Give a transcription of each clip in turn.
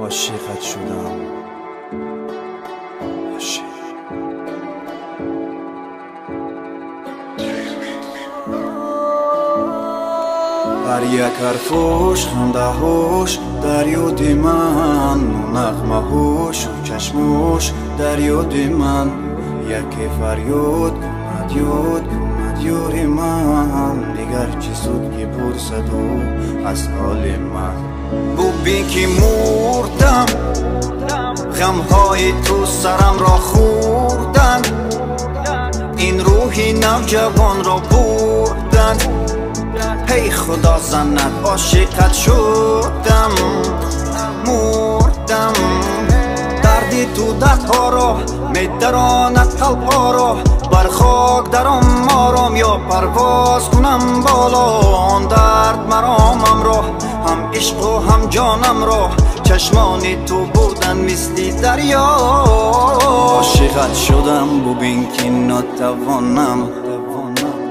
عاشقت شدم عاشق. هر یک حرفوش خنده هوش در یاد من، نغمه هوش و چشموش در یاد من، یکی فریاد کند یاد کند یار من، دیگر چی سود که پرسد او از حال من. ببین که مردم غمهای تو سرم را خوردن، این روحی نوجوان را بردن. ای خدا زند عاشقت شدم مردم. دردی تو دردها را میدراند قلبها را، بر خاک درم آرام یا پرواز کنم بالا. آن درد مرامم را هم عشق و هم جانم را، چشمانی تو بودن مثل دریا. عاشقت شدم ببین که ناتوانم،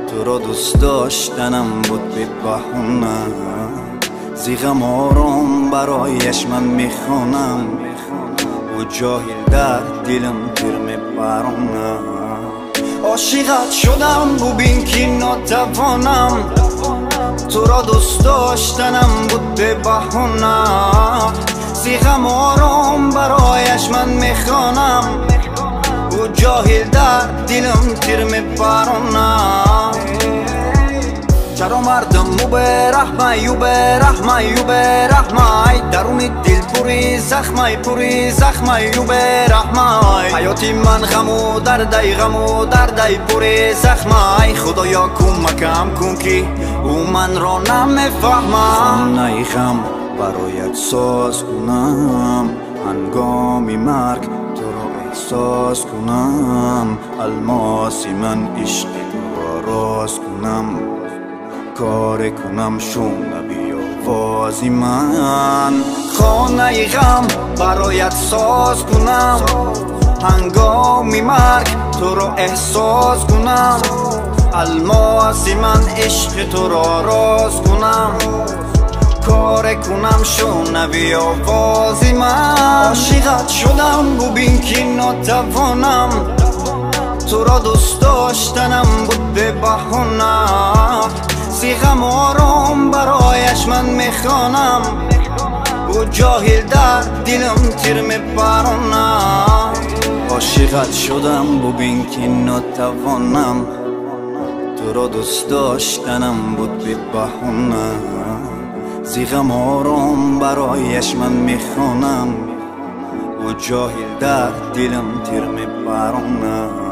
تو را دوست داشتنم بود به بهونه. زیغم آرام برایش من میخوانم، و جاهل در دلم تیر میبرونه. عاشقت شدم ببین که ناتوانم، تو را دوست داشتنم بود به بهونه. زیغم آرام برایش من میخوانم، و جاهل در دلم تیر میبرونه. چرا مردم مو به رحمه یو به رحمه یو به رحمه، درون دل پوری زخمه یو به رحمه. حیاتی من غم و درده پوری زخمه. خدایا کمکم کن که او من را نمیفهمه. خانه غم برایت ساز کنم، هنگامی مرگ تو را احساس کنم. الماسی من عشق تو را راز کنم، کار کنم شنوی آوازی من. خانه غم برایت ساز کنم، هنگامی مرگ تو را احساس کنم. الماسی من عشق تو را راز کنم، کار کنم شنوی آوازی من. عاشقت شدم ببین که ناتوانم، تو را دوست داشتنم بود به بهونه. زیغم آرام برایش من میخوانم، و جاهل در دلم تیر میبرونه. عاشقت شدم ببین که ناتوانم، تو را دوست داشتنم بود به بهونه. زیغم آرام برایش من میخوانم، و جاهل در دلم تیر میبرونه.